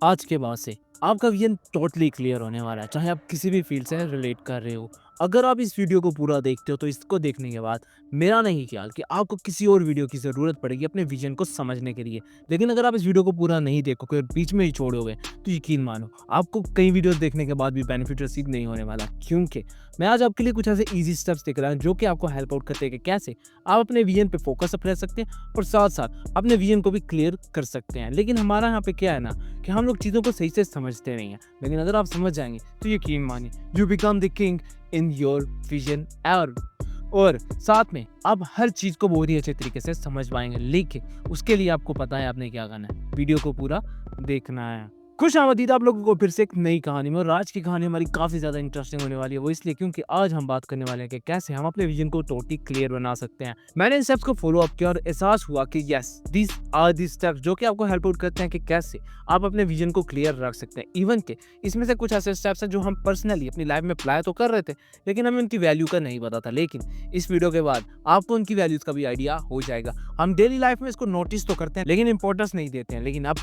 आज के बाद से आपका विजन टोटली क्लियर होने वाला है, चाहे आप किसी भी फील्ड से रिलेट कर रहे हो। अगर आप इस वीडियो को पूरा देखते हो तो इसको देखने के बाद मेरा नहीं ख्याल कि आपको किसी और वीडियो की ज़रूरत पड़ेगी अपने विजन को समझने के लिए। लेकिन अगर आप इस वीडियो को पूरा नहीं देखोगे और बीच में ही छोड़ोगे तो यकीन मानो आपको कई वीडियोस देखने के बाद भी बेनिफिट रिसीव नहीं होने वाला, क्योंकि मैं आज आपके लिए कुछ ऐसे ईजी स्टेप्स दिख रहा है जो कि आपको हेल्प आउट करते हैं कि कैसे आप अपने विजन पे फोकस रख सकते हैं और साथ साथ अपने विजन को भी क्लियर कर सकते हैं। लेकिन हमारा यहाँ पे क्या है ना कि हम लोग चीज़ों को सही से समझते नहीं हैं। लेकिन अगर आप समझ जाएंगे तो यकीन मानिए you become the king in your vision और साथ में आप हर चीज़ को बहुत ही अच्छे तरीके से समझ पाएंगे। लेकिन उसके लिए आपको पता है आपने क्या करना है, वीडियो को पूरा देखना है। खुश आमदीद आप लोगों को फिर से एक नई कहानी में। और आज की कहानी हमारी काफ़ी ज़्यादा इंटरेस्टिंग होने वाली है, वो इसलिए क्योंकि आज हम बात करने वाले हैं कि कैसे हम अपने विजन को टोटली क्लियर बना सकते हैं। मैंने इन स्टेप्स को फॉलो अप किया और एहसास हुआ कि yes this are the steps जो कि आपको हेल्प आउट करते हैं कि कैसे आप अपने विजन को क्लियर रख सकते हैं। इवन के इसमें से कुछ ऐसे स्टेप्स हैं जो हम पर्सनली अपनी लाइफ में अप्लाई तो कर रहे थे लेकिन हमें उनकी वैल्यू का नहीं पता था। लेकिन इस वीडियो के बाद आपको उनकी वैल्यूज़ का भी आइडिया हो जाएगा। हम डेली लाइफ में इसको नोटिस तो करते हैं लेकिन इंपॉर्टेंस नहीं देते हैं, लेकिन अब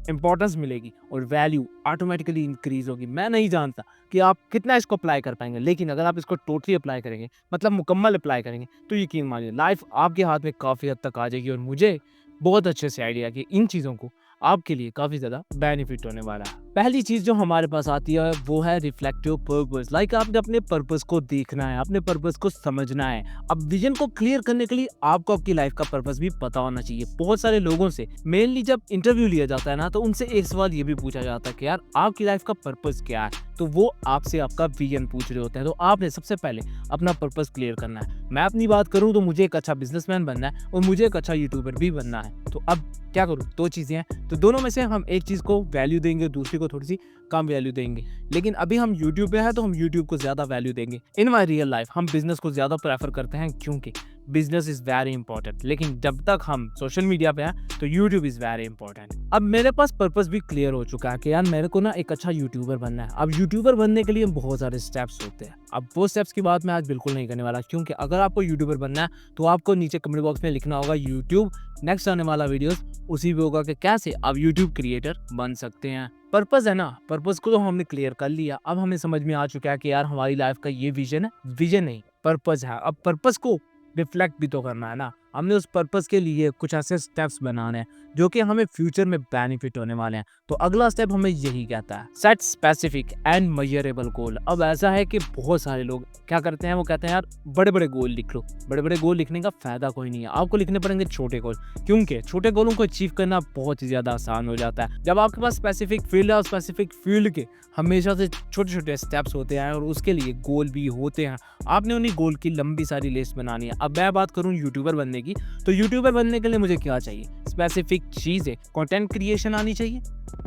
इंपॉर्टेंस मिलेगी और वैल्यू ऑटोमेटिकली इंक्रीज होगी। मैं नहीं जानता कि आप कितना इसको अप्लाई कर पाएंगे, लेकिन अगर आप इसको टोटली अप्लाई करेंगे, मतलब मुकम्मल अप्लाई करेंगे, तो यकीन मानिए लाइफ आपके हाथ में काफ़ी हद तक आ जाएगी। और मुझे बहुत अच्छे से आइडिया कि इन चीज़ों को आपके लिए काफ़ी ज़्यादा बेनिफिट होने वाला है। पहली चीज़ जो हमारे पास आती है वो है रिफ्लेक्टिव पर्पस। लाइक आपने अपने पर्पस को देखना है, अपने पर्पस को समझना है। अब विजन को क्लियर करने के लिए आपको आपकी लाइफ का पर्पस भी पता होना चाहिए। बहुत सारे लोगों से मेनली जब इंटरव्यू लिया जाता है ना, तो उनसे एक सवाल ये भी पूछा जाता है कि यार आपकी लाइफ का पर्पस क्या है, तो वो आपसे आपका विजन पूछ रहे होते हैं। तो आपने सबसे पहले अपना पर्पस क्लियर करना है। मैं अपनी बात करूं तो मुझे एक अच्छा बिजनेसमैन बनना है और मुझे एक अच्छा यूट्यूबर भी बनना है। तो अब क्या करूं, दो चीज़ें हैं, तो दोनों में से हम एक चीज़ को वैल्यू देंगे, दूसरी को थोड़ी सी कम वैल्यू देंगे। लेकिन अभी हम यूट्यूब पे हैं तो हम यूट्यूब को ज़्यादा वैल्यू देंगे। इन माई रियल लाइफ हम बिजनेस को ज़्यादा प्रेफर करते हैं क्योंकि बिजनेस इज़ वेरी इंपॉर्टेंट। लेकिन जब तक हम सोशल मीडिया पे हैं तो यूट्यूब इज़ वेरी इंपॉर्टेंट। अब मेरे पास पर्पस भी क्लियर हो चुका है कि यार मेरे को ना एक अच्छा यूट्यूबर बनना है। अब यूट्यूबर बनने के लिए बहुत सारे स्टेप्स होते हैं। अब वो स्टेप्स की बात मैं आज बिल्कुल नहीं करने वाला, क्योंकि अगर आपको यूट्यूबर बनना है तो आपको नीचे कमेंट बॉक्स में लिखना होगा यूट्यूब। नेक्स्ट आने वाला वीडियोस उसी पे होगा कि कैसे आप यूट्यूब क्रिएटर बन सकते हैं। पर्पस है ना, पर्पस को तो हमने क्लियर कर लिया। अब हमें समझ में आ चुका है कि यार हमारी लाइफ का ये विजन है, विजन नहीं पर्पस है। अब पर्पस को रिफ्लेक्ट भी तो करना है ना। हमने उस पर्पस के लिए कुछ ऐसे स्टेप्स बनाने हैं जो कि हमें फ्यूचर में बेनिफिट होने वाले हैं। तो अगला स्टेप हमें यही कहता है, सेट स्पेसिफिक एंड मेजरेबल गोल। अब ऐसा है कि बहुत सारे लोग क्या करते हैं, वो कहते हैं यार बड़े बड़े गोल लिख लो। बड़े बड़े गोल लिखने का फायदा कोई नहीं है, आपको लिखने पड़ेंगे छोटे गोल, क्योंकि छोटे गोलों को अचीव करना बहुत ही ज्यादा आसान हो जाता है। जब आपके पास स्पेसिफिक फील्ड है और स्पेसिफिक फील्ड के हमेशा से छोटे छोटे स्टेप्स होते हैं और उसके लिए गोल भी होते हैं। आपने उन्हीं गोल की लंबी सारी लिस्ट बनानी है। अब मैं बात करूं यूट्यूबर बनने की, तो यूट्यूबर बनने के लिए मुझे क्या चाहिए, स्पेसिफिक चीज़ें, कंटेंट क्रिएशन आनी चाहिए,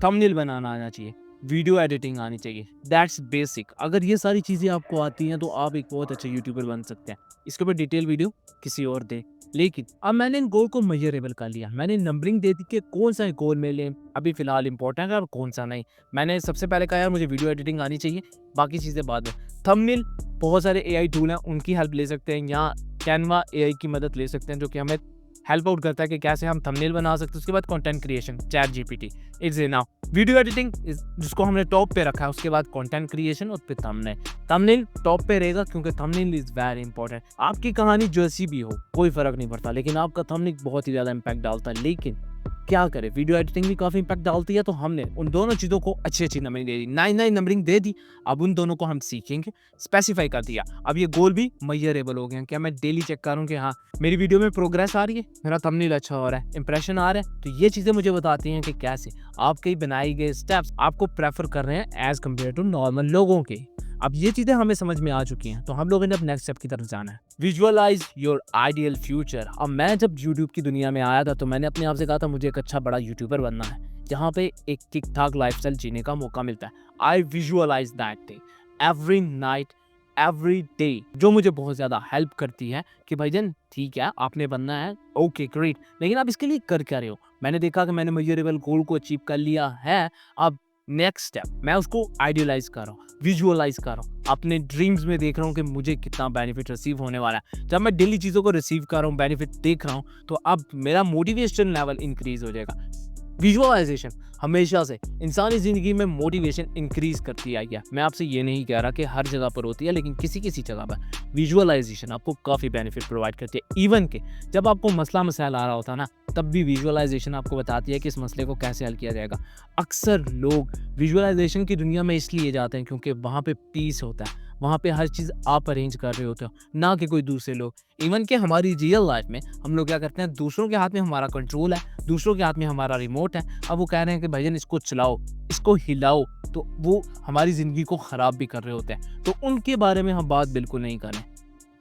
थंबनेल बनाना आना चाहिए, वीडियो एडिटिंग आनी चाहिए। That's basic. अगर ये सारी चीज़ें आपको आती हैं तो आप एक बहुत अच्छे यूट्यूबर बन सकते हैं। इसके ऊपर डिटेल वीडियो किसी और दे। लेकिन अब मैंने इन गोल को मेजरेबल कर लिया, मैंने नंबरिंग दे दी कि कौन सा गोल मेरे लिए अभी फिलहाल इंपॉर्टेंट है और कौन सा नहीं। मैंने सबसे पहले कहा यार मुझे वीडियो एडिटिंग आनी चाहिए, बाकी चीज़ें बाद में। थंबनेल, बहुत सारे एआई टूल हैं उनकी हेल्प ले सकते हैं, या कैनवा एआई की मदद ले सकते हैं जो कि हमें हेल्प आउट करता है कि कैसे हम थंबनेल बना सकते हैं। उसके बाद content creation, chat GPT is enough. Video editing जिसको हमने टॉप पे रखा है, उसके बाद कंटेंट क्रिएशन और फिर थंबनेल। थंबनेल टॉप पे रहेगा क्योंकि थंबनेल इज वेरी इंपॉर्टेंट। आपकी कहानी जैसी भी हो कोई फर्क नहीं पड़ता, लेकिन आपका थंबनेल बहुत ही ज़्यादा इंपैक्ट डालता है। लेकिन क्या करें, वीडियो एडिटिंग भी काफ़ी इंपैक्ट डालती है, तो हमने उन दोनों चीज़ों को अच्छी अच्छी नंबरिंग दे दी, 9 नंबरिंग दे दी। अब उन दोनों को हम सीखेंगे, स्पेसिफाई कर दिया। अब ये गोल भी मेजरेबल हो गए। क्या मैं डेली चेक करूँ कि हाँ मेरी वीडियो में प्रोग्रेस आ रही है, मेरा थंबनेल अच्छा हो रहा है, इंप्रेशन आ रहा है, तो ये चीज़ें मुझे बताती हैं कि कैसे आपके बनाए गए स्टेप्स आपको प्रेफर कर रहे हैं एज कम्पेयर टू नॉर्मल लोगों के। अब ये चीज़ें हमें समझ में आ चुकी हैं, तो हम लोगों ने अब नेक्स्ट स्टेप की तरफ जाना है, विजुअलाइज योर आइडियल फ्यूचर। अब मैं जब यूट्यूब की दुनिया में आया था तो मैंने अपने आप से कहा था मुझे एक अच्छा बड़ा यूट्यूबर बनना है जहाँ पे एक ठीक ठाक लाइफस्टाइल जीने का मौका मिलता है। I visualise that day every night every day, जो मुझे बहुत ज़्यादा हेल्प करती है कि भाईजान ठीक है आपने बनना है, ओके ग्रेट, लेकिन आप इसके लिए कर क्या रहे हो। मैंने देखा कि मैंने मेजरेबल गोल को अचीव कर लिया है। अब नेक्स्ट स्टेप मैं उसको आइडियलाइज कर रहा हूँ, विजुअलाइज कर रहा हूँ, अपने ड्रीम्स में देख रहा हूँ कि मुझे कितना बेनिफिट रिसीव होने वाला है। जब मैं डेली चीज़ों को रिसीव कर रहा हूँ, बेनिफिट देख रहा हूँ, तो अब मेरा मोटिवेशन लेवल इंक्रीज हो जाएगा। विजुअलाइजेशन हमेशा से इंसानी ज़िंदगी में मोटिवेशन इंक्रीज़ करती आई है। मैं आपसे ये नहीं कह रहा कि हर जगह पर होती है, लेकिन किसी-किसी जगह पर विजुअलाइजेशन आपको काफ़ी बेनिफिट प्रोवाइड करती है। इवन कि जब आपको मसला-मसाइल आ रहा होता है ना, तब भी विजुअलाइजेशन आपको बताती है कि इस मसले को कैसे हल किया जाएगा। अक्सर लोग विजुअलाइजेशन की दुनिया में इसलिए जाते हैं क्योंकि वहाँ पे पीस होता है, वहाँ पे हर चीज़ आप अरेंज कर रहे होते हो, ना कि कोई दूसरे लोग। इवन कि हमारी रियल लाइफ में हम लोग क्या करते हैं, दूसरों के हाथ में हमारा कंट्रोल है, दूसरों के हाथ में हमारा रिमोट है। अब वो कह रहे हैं कि भाईजान इसको चलाओ, इसको हिलाओ, तो वो हमारी ज़िंदगी को ख़राब भी कर रहे होते हैं। तो उनके बारे में हम बात बिल्कुल नहीं करें।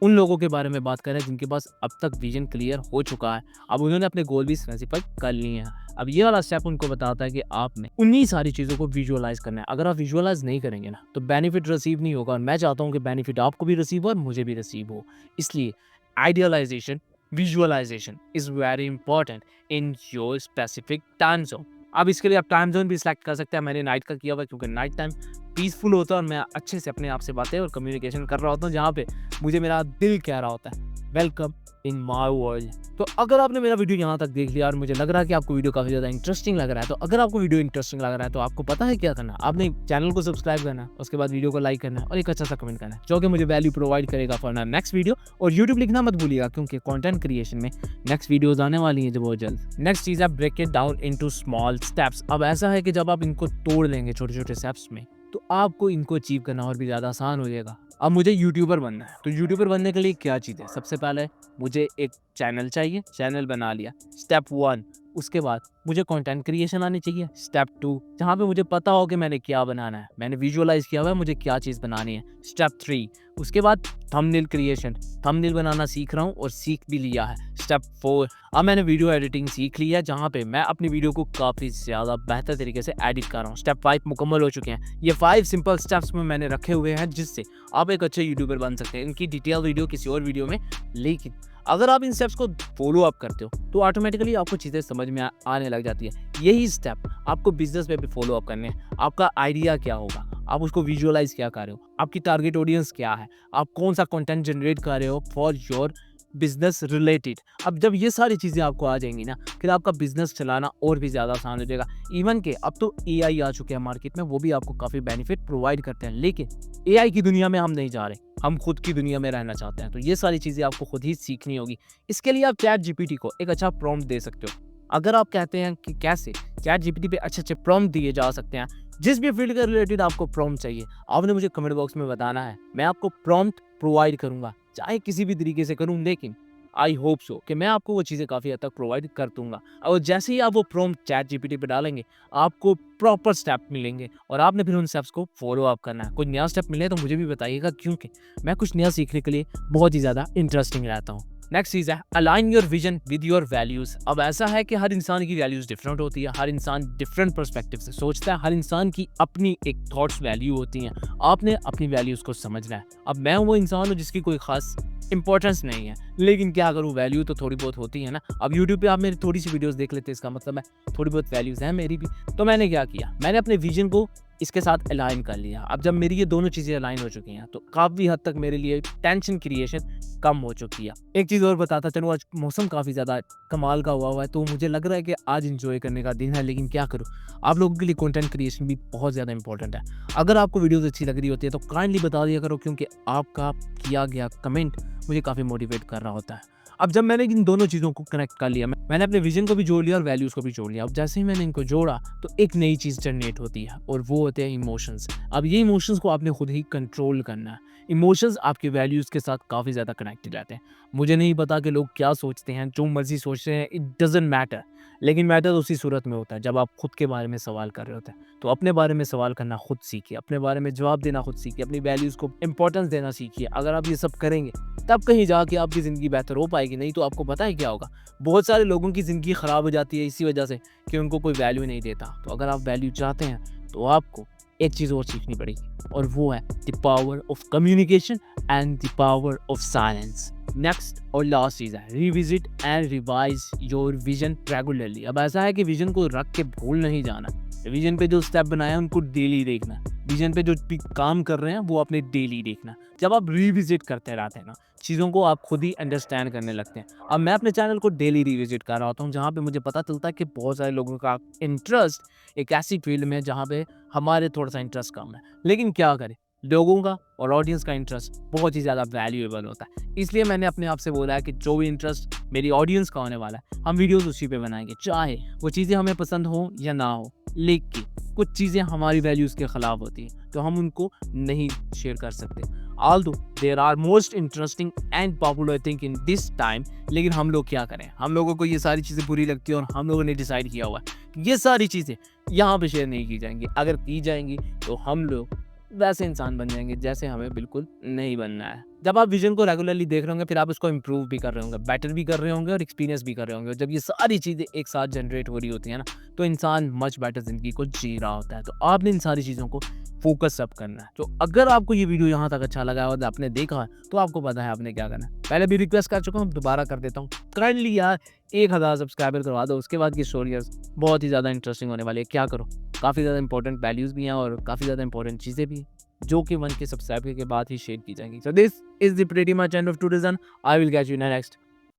उन लोगों के बारे में बात करें जिनके पास अब तक विज़न क्लियर हो चुका है। अब उन्होंने अपने गोल भी स्पेसिफाई कर लिए हैं। अब ये वाला स्टेप उनको बताता है कि आपने उन्हीं सारी चीज़ों को विजुअलाइज़ करना है। अगर आप विजुअलाइज़ नहीं करेंगे ना, तो बेनिफिट रिसीव नहीं होगा, और मैं चाहता हूँ कि बेनिफिट आपको भी रिसीव हो और मुझे भी रिसीव हो। इसलिए idealisation, visualisation is very important in your specific time zone. अब इसके लिए आप टाइम ज़ोन भी सिलेक्ट कर सकते हैं। मैंने नाइट का किया हुआ है क्योंकि नाइट टाइम पीसफुल होता है और मैं अच्छे से अपने आप से बातें और कम्युनिकेशन कर रहा होता हूँ, जहाँ पे मुझे मेरा दिल कह रहा होता है, वेलकम इन माय वर्ल्ड। तो अगर आपने मेरा वीडियो यहाँ तक देख लिया और मुझे लग रहा है कि आपको वीडियो काफ़ी ज़्यादा इंटरेस्टिंग लग रहा है, तो अगर आपको वीडियो इंटरेस्टिंग लग रहा है तो आपको पता है क्या करना है। आपने चैनल को सब्सक्राइब करना है, उसके बाद वीडियो को लाइक करना है और एक अच्छा सा कमेंट करना है, जो कि मुझे वैल्यू प्रोवाइड करेगा फॉर माय नेक्स्ट वीडियो। और यूट्यूब लिखना मत भूलिएगा, क्योंकि कंटेंट क्रिएशन में नेक्स्ट वीडियोस आने वाली हैं जो बहुत जल्द। नेक्स्ट चीज़ है break it down into small steps. अब ऐसा है कि जब आप इनको तोड़ लेंगे छोटे-छोटे स्टेप्स में, तो आपको इनको अचीव करना और भी ज़्यादा आसान हो जाएगा। अब मुझे यूट्यूबर बनना है, तो यूट्यूबर बनने के लिए क्या चीज़ है? सबसे पहले मुझे एक चैनल चाहिए, चैनल बना लिया, स्टेप 1। उसके बाद मुझे कंटेंट क्रिएशन आनी चाहिए, स्टेप 2, जहाँ पे मुझे पता हो कि मैंने क्या बनाना है, मैंने विजुअलाइज़ किया हुआ है मुझे क्या चीज़ बनानी है, स्टेप 3। उसके बाद थंबनेल क्रिएशन, थंबनेल बनाना सीख रहा हूँ और सीख भी लिया है, स्टेप 4। अब मैंने वीडियो एडिटिंग सीख ली है, जहाँ पे मैं अपनी वीडियो को काफ़ी ज़्यादा बेहतर तरीके से एडिट कर रहा हूँ, स्टेप 5 मुकम्मल हो चुके हैं। ये 5 सिंपल स्टेप्स में मैंने रखे हुए हैं, जिससे आप एक अच्छे यूट्यूबर बन सकते हैं। इनकी डिटेल वीडियो किसी और वीडियो में, लेकिन अगर आप इन स्टेप्स को फॉलो अप करते हो तो ऑटोमेटिकली आपको चीज़ें समझ में आने लग जाती है। यही स्टेप आपको बिजनेस में भी फॉलो अप करने हैं। आपका आइडिया क्या होगा, आप उसको विजुअलाइज क्या कर रहे हो, आपकी टारगेट ऑडियंस क्या है, आप कौन सा कंटेंट जनरेट कर रहे हो फॉर योर बिजनेस रिलेटेड। अब जब ये सारी चीज़ें आपको आ जाएंगी ना, फिर आपका बिजनेस चलाना और भी ज़्यादा आसान हो जाएगा। इवन के अब तो एआई आ चुके हैं मार्केट में, वो भी आपको काफ़ी बेनिफिट प्रोवाइड करते हैं, लेकिन एआई की दुनिया में हम नहीं जा रहे, हम खुद की दुनिया में रहना चाहते हैं। तो ये सारी चीज़ें आपको खुद ही सीखनी होगी। इसके लिए आप चैट जीपीटी को एक अच्छा प्रॉम्प्ट दे सकते हो। अगर आप कहते हैं कि कैसे चैट जीपीटी पे अच्छे-अच्छे प्रॉम्प्ट दिए जा सकते हैं, जिस भी फील्ड के रिलेटेड आपको प्रॉम्प्ट चाहिए, आपने मुझे कमेंट बॉक्स में बताना है। मैं आपको प्रॉम्प्ट प्रोवाइड करूँगा, चाहे किसी भी तरीके से करूँ, लेकिन आई होप सो कि मैं आपको वो चीज़ें काफ़ी हद तक प्रोवाइड कर दूँगा। और जैसे ही आप वो प्रॉम्प्ट चैट जीपीटी पे डालेंगे, आपको प्रॉपर स्टेप मिलेंगे और आपने फिर उन स्टेप्स को फॉलो अप करना है। कोई नया स्टेप मिले तो मुझे भी बताइएगा, क्योंकि मैं कुछ नया सीखने के लिए बहुत ही ज़्यादा इंटरेस्टिंग रहता हूँ। नेक्स्ट चीज़ है align your vision with your values. अब ऐसा है कि हर इंसान की वैल्यूज़ डिफरेंट होती है, हर इंसान डिफरेंट पर्सपेक्टिव से सोचता है, हर इंसान की अपनी एक थॉट्स वैल्यू होती हैं। आपने अपनी वैल्यूज़ को समझना है। अब मैं वो इंसान हूँ जिसकी कोई ख़ास इंपॉर्टेंस नहीं है, लेकिन क्या करूँ, वैल्यू तो थोड़ी बहुत होती है ना। अब यूट्यूब पे आप मेरी थोड़ी सी वीडियोस देख लेते हैं, इसका मतलब है थोड़ी बहुत वैल्यूज़ हैं मेरी भी। तो मैंने क्या किया, मैंने अपने विजन को इसके साथ अलाइन कर लिया। अब जब मेरी ये दोनों चीज़ें अलाइन हो चुकी हैं, तो काफ़ी हद तक मेरे लिए टेंशन क्रिएशन कम हो चुकी है। एक चीज़ और बताता चलूँ, आज मौसम काफ़ी ज़्यादा कमाल का हुआ है, तो मुझे लग रहा है कि आज एंजॉय करने का दिन है, लेकिन क्या करूँ, आप लोगों के लिए कंटेंट क्रिएशन भी बहुत ज़्यादा इंपॉर्टेंट है। अगर आपको वीडियोज़ अच्छी लग रही होती है तो काइंडली बता दिया करो, क्योंकि आपका किया गया कमेंट मुझे काफ़ी मोटिवेट कर रहा होता है। अब जब मैंने इन दोनों चीज़ों को कनेक्ट कर लिया, मैंने अपने विजन को भी जोड़ लिया और वैल्यूज़ को भी जोड़ लिया। अब जैसे ही मैंने इनको जोड़ा, तो एक नई चीज़ जनरेट होती है, और वो होते हैं इमोशंस। अब ये इमोशंस को आपने खुद ही कंट्रोल करना है। इमोशंस आपके वैल्यूज़ के साथ काफ़ी ज़्यादा कनेक्टेड रहते हैं। मुझे नहीं पता कि लोग क्या सोचते हैं, जो मर्ज़ी सोच रहे हैं, इट डज़न्ट मैटर। लेकिन मैटर उसी सूरत में होता है जब आप खुद के बारे में सवाल कर रहे होते हैं। तो अपने बारे में सवाल करना खुद सीखिए, अपने बारे में जवाब देना खुद सीखिए, अपनी वैल्यूज़ को इंपॉर्टेंस देना सीखिए। अगर आप ये सब करेंगे, तब कहीं जाके आपकी ज़िंदगी बेहतर हो पाएगी। नहीं तो आपको पता है क्या होगा, बहुत सारे लोगों की ज़िंदगी ख़राब हो जाती है इसी वजह से कि उनको कोई वैल्यू नहीं देता। तो अगर आप वैल्यू चाहते हैं, तो आपको एक चीज़ और सीखनी पड़ेगी, और वो है the power of communication and the power of silence. Next और लास्ट चीज़ है revisit and revise your vision regularly. अब ऐसा है कि विजन को रख के भूल नहीं जाना, विजन पे जो स्टेप बनाए हैं उनको डेली देखना, विजन पे जो भी काम कर रहे हैं वो अपने डेली देखना। जब आप रिविजिट करते रहते हैं ना चीज़ों को, आप खुद ही अंडरस्टैंड करने लगते हैं। अब मैं अपने चैनल को डेली रिविजिट कर रहा होता हूँ, जहाँ पे मुझे पता चलता है कि बहुत सारे लोगों का इंटरेस्ट एक ऐसी फील्ड में है जहाँ पे हमारे थोड़ा सा इंटरेस्ट कम है, लेकिन क्या करें, लोगों का और ऑडियंस का इंटरेस्ट बहुत ही ज़्यादा वैल्यूएबल होता है। इसलिए मैंने अपने आप से बोला है कि जो भी इंटरेस्ट मेरी ऑडियंस का होने वाला है, हम वीडियोज़ उसी पे बनाएँगे, चाहे वो चीज़ें हमें पसंद हो या ना हो। लेकिन कुछ चीज़ें हमारी वैल्यूज़ के खिलाफ होती हैं, तो हम उनको नहीं शेयर कर सकते। Although there are most interesting and popular thing in this time, लेकिन हम लोग क्या करें? हम लोगों को ये सारी चीज़ें बुरी लगती है और हम लोगों ने डिसाइड किया हुआ है कि ये सारी चीज़ें यहाँ पे शेयर नहीं की जाएँगी। अगर की जाएँगी तो हम लोग वैसे इंसान बन जाएँगे जैसे हमें बिल्कुल नहीं बनना है। जब आप विज़न को रेगुलरली देख रहे होंगे, फिर आप उसको इम्प्रूव भी कर रहे होंगे, बेटर भी कर रहे होंगे और एक्सपीरियंस भी कर रहे होंगे। जब ये सारी चीज़ें एक साथ जनरेट हो रही होती हैं ना, तो इंसान मच बेटर ज़िंदगी को जी रहा होता है। तो आपने इन सारी चीज़ों को फ़ोकस अब करना है। तो अगर आपको ये वीडियो यहाँ तक अच्छा लगा है और आपने देखा है, तो आपको पता है आपने क्या करना है। पहले भी रिक्वेस्ट कर चुका हूँ, दोबारा कर देता हूँ। काइंडली यार 1000 सब्सक्राइबर करवा दो, उसके बाद की स्टोरीज़ बहुत ही ज़्यादा इंटरेस्टिंग होने वाली है। क्या करो, काफ़ी ज़्यादा इंपॉर्टेंट वैल्यूज़ भी हैं और काफ़ी ज़्यादा इंपॉर्टेंट चीज़ें भी हैं, जो कि 1K सब्सक्राइबर के बाद ही शेयर की जाएँगी। So this is the pretty much end of today's and I will catch you in the next